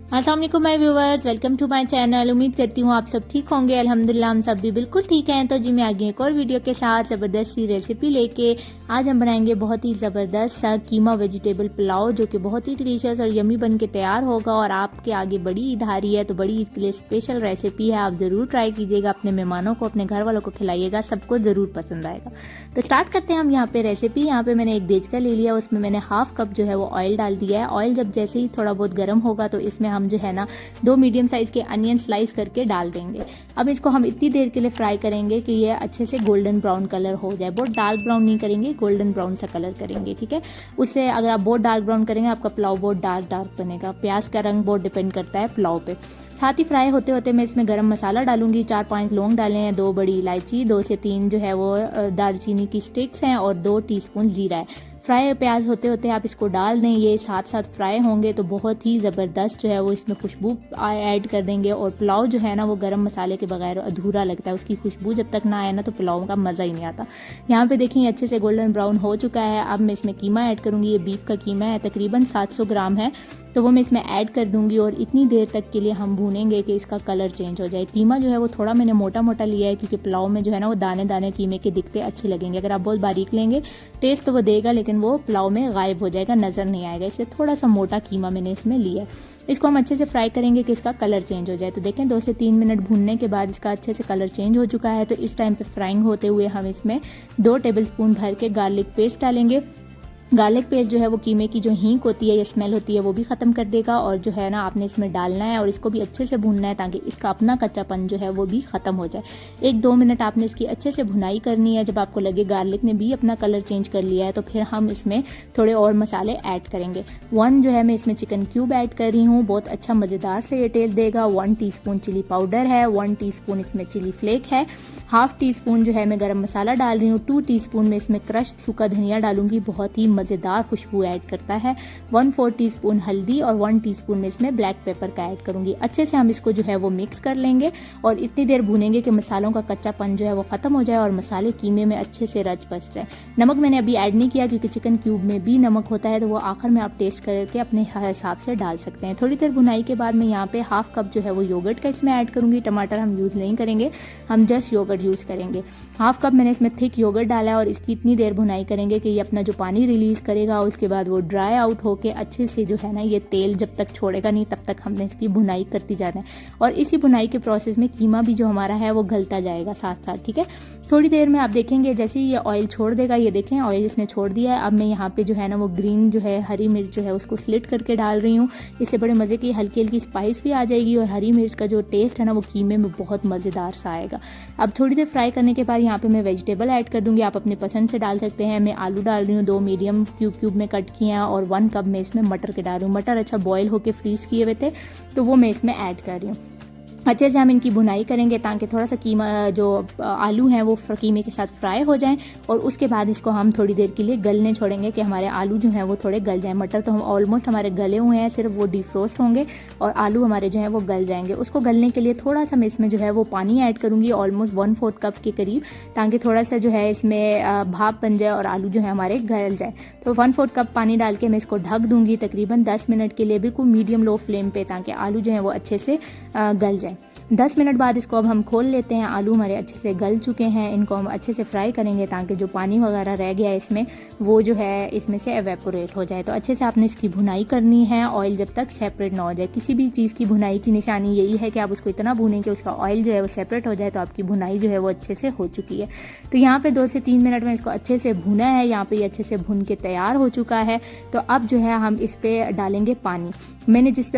अस्सलाम वालेकुम my viewers, welcome to my channel. उम्मीद करती हूँ आप सब ठीक होंगे। अल्हम्दुलिल्लाह हम सब भी बिल्कुल ठीक हैं। तो जी मैं आ गई एक और वीडियो के साथ ज़बरदस्त सी रेसिपी लेके। आज हम बनाएंगे बहुत ही ज़बरदस्त सा कीमा वेजिटेबल पुलाव, जो कि बहुत ही डिलीशियस और यमी बन के तैयार होगा। और आपके आगे बड़ी ईद आ रही है, तो बड़ी ईद के लिए स्पेशल रेसिपी है। आप ज़रूर ट्राई कीजिएगा, अपने मेहमानों को, अपने घर वालों को खिलाइएगा, सबको ज़रूर पसंद आएगा। तो स्टार्ट करते हैं हम यहाँ पे रेसिपी। यहाँ पे मैंने एक देचका ले लिया, उसमें मैंने हाफ कप जो है वो ऑयल डाल दिया है। ऑयल जब जैसे ही थोड़ा बहुत गर्म होगा तो इसमें हम जो है ना 2 मीडियम साइज के अनियन स्लाइस करके डाल देंगे। अब इसको हम इतनी देर के लिए फ्राई करेंगे कि ये अच्छे से गोल्डन ब्राउन कलर हो जाए। बहुत डार्क ब्राउन नहीं करेंगे, गोल्डन ब्राउन सा कलर करेंगे, ठीक है। उससे अगर आप बहुत डार्क ब्राउन करेंगे आपका पुलाव बहुत डार्क बनेगा। प्याज का रंग बहुत डिपेंड करता है पुलाव पे। साथ ही फ्राई होते होते मैं इसमें गरम मसाला डालूंगी। 4-5 लौंग डाले हैं, 2 बड़ी इलायची, 2 से 3 जो है वो दालचीनी की स्टिक्स हैं और 2 टीस्पून जीरा है। फ्राई प्याज होते होते आप इसको डाल दें। ये साथ साथ फ्राई होंगे तो बहुत ही ज़बरदस्त जो है वो इसमें खुशबू ऐड कर देंगे। और पुलाव जो है ना वो गरम मसाले के बगैर अधूरा लगता है। उसकी खुशबू जब तक ना आए ना तो पुलाव का मज़ा ही नहीं आता। यहाँ पे देखिए अच्छे से गोल्डन ब्राउन हो चुका है। अब मैं इसमें कीमा ऐड करूँगी। ये बीफ का कीमा है, तकरीबन 700 ग्राम है, तो वो मैं इसमें ऐड कर दूंगी। और इतनी देर तक के लिए हम भूनेंगे कि इसका कलर चेंज हो जाए। कीमा जो है वो थोड़ा मैंने मोटा मोटा लिया है, क्योंकि पुलाव में जो है ना वो दाने दाने कीमे के दिखते अच्छे लगेंगे। अगर आप बहुत बारीक लेंगे टेस्ट तो वो देगा, लेकिन वो पुलाव में गायब हो जाएगा, नज़र नहीं आएगा। इसलिए थोड़ा सा मोटा कीमा मैंने इसमें लिया है। इसको हम अच्छे से फ्राई करेंगे कि इसका कलर चेंज हो जाए। तो देखें 2 से 3 मिनट भूनने के बाद इसका अच्छे से कलर चेंज हो चुका है। तो इस टाइम पे फ्राइंग होते हुए हम इसमें 2 टेबलस्पून भर के गार्लिक पेस्ट डालेंगे। गार्लिक पेस्ट जो है वो कीमे की जो हींग होती है या स्मेल होती है वो भी ख़त्म कर देगा। और जो है ना आपने इसमें डालना है और इसको भी अच्छे से भूनना है ताकि इसका अपना कच्चापन जो है वो भी ख़त्म हो जाए। 1-2 मिनट आपने इसकी अच्छे से भुनाई करनी है। जब आपको लगे गार्लिक ने भी अपना कलर चेंज कर लिया है तो फिर हम इसमें थोड़े और मसाले ऐड करेंगे। 1 जो है मैं इसमें चिकन क्यूब ऐड कर रही हूँ, बहुत अच्छा मज़ेदार से ये टेस्ट देगा। 1 टीस्पून चिली पाउडर है, 1 टीस्पून इसमें चिली फ्लेक है, हाफ टी स्पून जो है मैं गरम मसाला डाल रही हूँ, 2 टीस्पून में इसमें क्रश सूखा धनिया डालूंगी, बहुत ही मज़ेदार खुशबू ऐड करता है। 1/4 टीस्पून हल्दी और 1 टीस्पून में इसमें ब्लैक पेपर का ऐड करूंगी। अच्छे से हम इसको जो है वो मिक्स कर लेंगे और इतनी देर भूनेंगे कि मसालों का कच्चापन जो है वो ख़त्म हो जाए और मसाले कीमे में अच्छे से रच बस जाए। नमक मैंने अभी ऐड नहीं किया क्योंकि चिकन क्यूब में भी नमक होता है, तो वो आखिर में आप टेस्ट करके अपने हिसाब से डाल सकते हैं। थोड़ी देर भुनाई के बाद मैं यहाँ पे हाफ कप जो है वो योगर्ट का इसमें ऐड करूँगी। टमाटर हम यूज़ नहीं करेंगे, हम जस्ट योगर्ट यूज़ करेंगे। हाफ कप मैंने इसमें थिक योगर्ट डाला है और इसकी इतनी देर भुनाई करेंगे कि ये अपना जो पानी रिलीज़ करेगा, उसके बाद वो ड्राई आउट होके अच्छे से जो है ना ये तेल जब तक छोड़ेगा नहीं तब तक हमने इसकी भुनाई करती जाना है। और इसी भुनाई के प्रोसेस में कीमा भी जो हमारा है वो गलता जाएगा साथ साथ, ठीक है। थोड़ी देर में आप देखेंगे जैसे ही ये ऑयल छोड़ देगा, ये देखें ऑयल इसने छोड़ दिया है। अब मैं यहाँ पे जो है ना वो ग्रीन जो है हरी मिर्च जो है उसको स्लिट करके डाल रही हूँ। इससे बड़े मज़े की हल्की हल्की स्पाइस भी आ जाएगी और हरी मिर्च का जो टेस्ट है ना वो कीमे में बहुत मज़ेदार सा आएगा। अब थोड़ी देर फ्राई करने के बाद यहाँ पे मैं वेजिटेबल ऐड कर दूंगी, आप अपने पसंद से डाल सकते हैं। मैं आलू डाल रही हूँ, 2 मीडियम क्यूब में कट किए हैं और 1 कप में इसमें मटर के डाल रही हूँ। मटर अच्छा बॉयल होकर फ्रीज़ किए हुए थे तो वो मैं इसमें ऐड कर रही हूँ। अच्छे से हम इनकी भुनाई करेंगे ताकि थोड़ा सा कीमा जो आलू हैं वो कीमे के साथ फ्राई हो जाएं। और उसके बाद इसको हम थोड़ी देर के लिए गलने छोड़ेंगे कि हमारे आलू जो हैं वो थोड़े गल जाएं। मटर तो हम ऑलमोस्ट हमारे गले हुए हैं, सिर्फ वो डिफ्रोस्ट होंगे और आलू हमारे जो हैं वो गल जाएंगे। उसको गलने के लिए थोड़ा सा मैं इसमें जो है वो पानी ऐड करूँगी, ऑलमोस्ट 1/4 कप के करीब, ताकि थोड़ा सा जो है इसमें भाप बन जाए और आलू जो है हमारे गल जाए। तो 1/4 कप पानी डाल के मैं इसको ढक दूँगी तकरीबन 10 मिनट के लिए, बिल्कुल मीडियम लो फ्लेम पर, ताकि आलू जो है वो अच्छे से गल जाए। 10 मिनट बाद इसको अब हम खोल लेते हैं। आलू हमारे अच्छे से गल चुके हैं, इनको हम अच्छे से फ्राई करेंगे ताकि जो पानी वगैरह रह गया है इसमें वो जो है इसमें से एवेपोरेट हो जाए। तो अच्छे से आपने इसकी भुनाई करनी है, ऑयल जब तक सेपरेट ना हो जाए। किसी भी चीज़ की भुनाई की निशानी यही है कि आप उसको इतना भुनें कि उसका ऑयल जो है वो सेपरेट हो जाए, तो आपकी भुनाई जो है वो अच्छे से हो चुकी है। तो यहाँ पर 2 से 3 मिनट में इसको अच्छे से भुना है। यहाँ पर ये अच्छे से भुन के तैयार हो चुका है। तो अब जो है हम इस पर डालेंगे पानी। मैंने जिस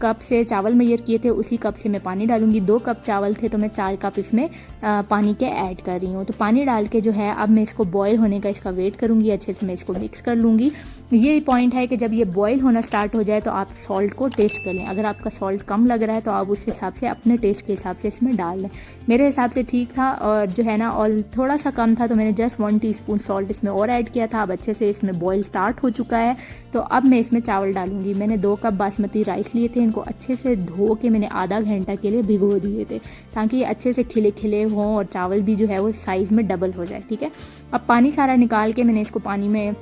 कप से चावल मेजर किए थे उसी कप से मैं पानी डालूंगी। 2 कप चावल थे तो मैं 4 कप इसमें पानी के ऐड कर रही हूँ। तो पानी डाल के जो है अब मैं इसको बॉयल होने का इसका वेट करूँगी। अच्छे से मैं इसको मिक्स कर लूँगी। ये पॉइंट है कि जब ये बॉयल होना स्टार्ट हो जाए तो आप सॉल्ट को टेस्ट कर लें। अगर आपका सॉल्ट कम लग रहा है तो आप उस हिसाब से अपने टेस्ट के हिसाब से इसमें डाल लें। मेरे हिसाब से ठीक था और जो है ना और थोड़ा सा कम था तो मैंने जस्ट 1 टीस्पून सॉल्ट इसमें और ऐड किया था। अब अच्छे से इसमें बॉयल स्टार्ट हो चुका है। तो अब मैं इसमें चावल डालूंगी। मैंने 2 कप बासमती राइस लिए थे, इनको अच्छे से धो के मैंने आधा घंटा के लिए भिगो दिए थे ताकि ये अच्छे से खिले खिले हों और चावल भी जो है वो साइज़ में डबल हो जाए, ठीक है। अब पानी सारा निकाल के मैंने इसको पानी में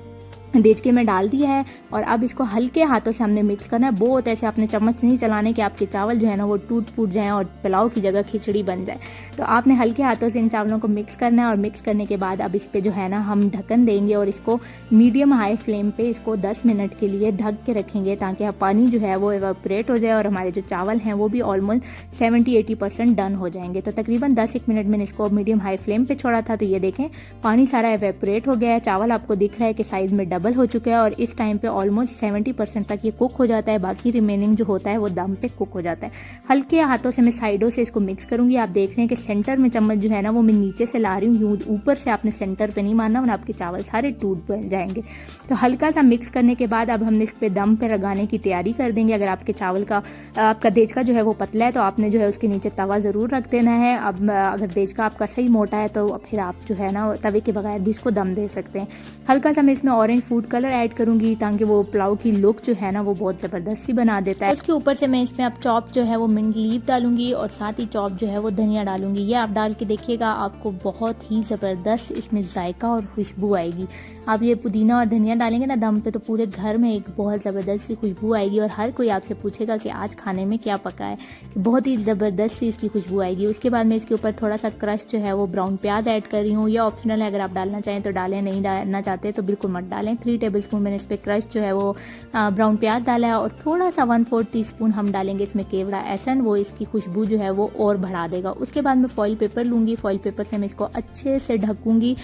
देचके में डाल दिया है और अब इसको हल्के हाथों से हमने मिक्स करना है। बहुत ऐसे अपने चम्मच नहीं चलाने कि आपके चावल जो है ना वो टूट फूट जाएं और पुलाव की जगह खिचड़ी बन जाए। तो आपने हल्के हाथों से इन चावलों को मिक्स करना है और मिक्स करने के बाद अब इस पे जो है ना हम ढक्कन देंगे और इसको मीडियम हाई फ्लेम पे इसको 10 मिनट के लिए ढक के रखेंगे ताकि पानी जो है वो एवापोरेट हो जाए और हमारे जो चावल हैं वो भी ऑलमोस्ट 70-80% डन हो जाएंगे। तो तकरीबन 10-1 मिनट मैंने इसको मीडियम हाई फ्लेम पे छोड़ा था। तो ये देखें पानी सारा एवेपोरेट हो गया है, चावल आपको दिख रहा है कि साइज़ में डबल हो चुका है और इस टाइम पे ऑलमोस्ट 70% तक ये कुक हो जाता है। बाकी रिमेनिंग जो होता है वो दम पे कुक हो जाता है। हल्के हाथों से मैं साइडों से इसको मिक्स करूंगी। आप देख रहे हैं कि सेंटर में चम्मच जो है ना वो मैं नीचे से ला रही हूँ, ऊपर से आपने सेंटर पे नहीं मारना वरना आपके चावल सारे टूट जाएंगे। तो हल्का सा मिक्स करने के बाद अब हमने इस पे दम पे लगाने की तैयारी कर देंगे। अगर आपके चावल का आपका देचका जो है वो पतला है तो आपने जो है उसके नीचे तवा ज़रूर रख देना है। अब अगर देचका आपका सही मोटा है तो फिर आप जो है ना तवे के बगैर भी इसको दम दे सकते हैं। हल्का सा मैं इसमें ऑरेंज फूड कलर ऐड करूंगी ताकि वो पुलाव की लुक जो है ना वो बहुत ज़बरदस्त सी बना देता है। उसके ऊपर से मैं इसमें अब चॉप जो है वो मिंट लीफ डालूंगी और साथ ही चॉप जो है वो धनिया डालूंगी। ये आप डाल के देखिएगा, आपको बहुत ही ज़बरदस्त इसमें जायका और खुशबू आएगी। आप ये पुदीना और धनिया डालेंगे ना दम पे तो पूरे घर में एक बहुत ज़बरदस्त सी खुशबू आएगी और हर कोई आपसे पूछेगा कि आज खाने में क्या पका है, कि बहुत ही ज़बरदस्त सी इसकी खुशबू आएगी। उसके बाद मैं इसके ऊपर थोड़ा सा क्रश जो है वो ब्राउन प्याज ऐड कर रही हूँ। यह ऑप्शनल है, अगर आप डालना चाहें तो डालें, नहीं डालना चाहते तो बिल्कुल मत डालें। 3 टेबलस्पून मैंने इस पर क्रश जो है वो ब्राउन प्याज डाला है और थोड़ा सा 1/4 टीस्पून हम डालेंगे इसमें केवड़ा एसन, वो इसकी खुशबू जो है वो और बढ़ा देगा। उसके बाद मैं फॉइल पेपर लूँगी, फॉइल पेपर से मैं इसको अच्छे से ढकूँगी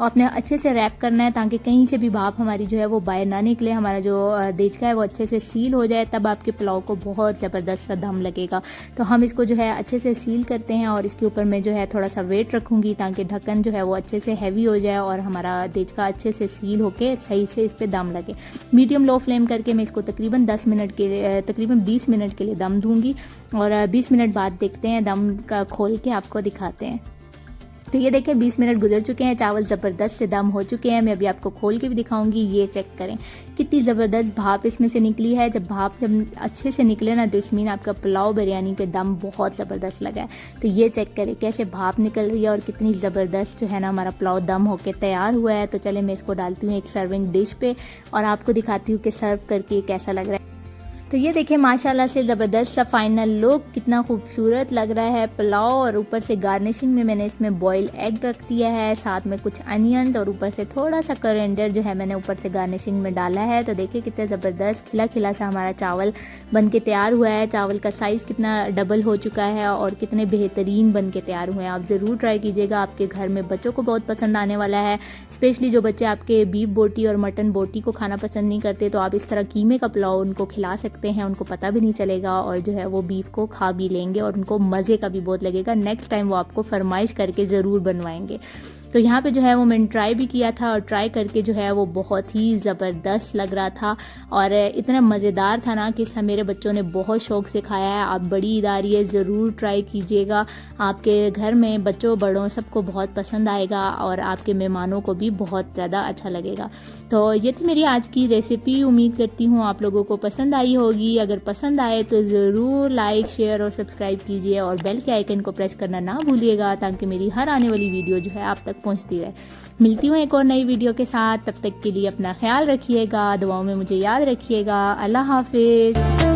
और अपने अच्छे से रैप करना है ताकि कहीं से भी भाप हमारी जो है वो बाहर ना निकले, हमारा जो देचका है वो अच्छे से सील हो जाए, तब आपके पुलाव को बहुत ज़बरदस्त सा दम लगेगा। तो हम इसको जो है अच्छे से सील करते हैं और इसके ऊपर मैं जो है थोड़ा सा वेट रखूँगी ताकि ढक्कन जो है वो अच्छे से हैवी हो जाए और हमारा देचका अच्छे से सील होके सही से इस पर दम लगे। मीडियम लो फ्लेम करके मैं इसको तकरीबन 20 मिनट के लिए दम दूँगी और 20 मिनट बाद देखते हैं, दम का खोल के आपको दिखाते हैं। तो ये देखें 20 मिनट गुजर चुके हैं, चावल ज़बरदस्त से दम हो चुके हैं। मैं अभी आपको खोल के भी दिखाऊंगी। ये चेक करें कितनी ज़बरदस्त भाप इसमें से निकली है। जब अच्छे से निकले ना तो इट्स मीन आपका पुलाव बिरयानी के दम बहुत ज़बरदस्त लगा है। तो ये चेक करें कैसे भाप निकल रही है और कितनी ज़बरदस्त जो है ना हमारा पुलाव दम होके तैयार हुआ है। तो चले मैं इसको डालती हूँ एक सर्विंग डिश पे और आपको दिखाती हूँ कि सर्व करके कैसा लग रहा है। तो ये देखें माशाल्लाह से ज़बरदस्त सा फाइनल लुक, कितना खूबसूरत लग रहा है पुलाव। और ऊपर से गार्निशिंग में मैंने इसमें बॉयल एग रख दिया है, साथ में कुछ अनियंस और ऊपर से थोड़ा सा कोरिएंडर जो है मैंने ऊपर से गार्निशिंग में डाला है। तो देखिए कितना ज़बरदस्त खिला खिला सा हमारा चावल बन के तैयार हुआ है। चावल का साइज़ कितना डबल हो चुका है और कितने बेहतरीन बन के तैयार हुए हैं। आप ज़रूर ट्राई कीजिएगा, आपके घर में बच्चों को बहुत पसंद आने वाला है। स्पेशली जो बच्चे आपके बीफ बोटी और मटन बोटी को खाना पसंद नहीं करते तो आप इस तरह कीमे का पुलाव उनको खिला सकते हैं, उनको पता भी नहीं चलेगा और जो है वो बीफ को खा भी लेंगे और उनको मज़े का भी बहुत लगेगा। नेक्स्ट टाइम वो आपको फरमाइश करके ज़रूर बनवाएंगे। तो यहाँ पे जो है वो मैंने ट्राई भी किया था और ट्राई करके जो है वो बहुत ही ज़बरदस्त लग रहा था और इतना मज़ेदार था ना कि सब मेरे बच्चों ने बहुत शौक़ से खाया है। आप बड़ी ईद आ रही है, ज़रूर ट्राई कीजिएगा, आपके घर में बच्चों बड़ों सबको बहुत पसंद आएगा और आपके मेहमानों को भी बहुत ज़्यादा अच्छा लगेगा। तो ये थी मेरी आज की रेसिपी, उम्मीद करती हूँ आप लोगों को पसंद आई होगी। अगर पसंद आए तो ज़रूर लाइक शेयर और सब्सक्राइब कीजिए और बेल के आइकन को प्रेस करना ना भूलिएगा ताकि मेरी हर आने वाली वीडियो जो है आप तक पहुंचती रहे। मिलती हूँ एक और नई वीडियो के साथ, तब तक के लिए अपना ख्याल रखिएगा, दुआओं में मुझे याद रखिएगा। अल्लाह हाफिज़।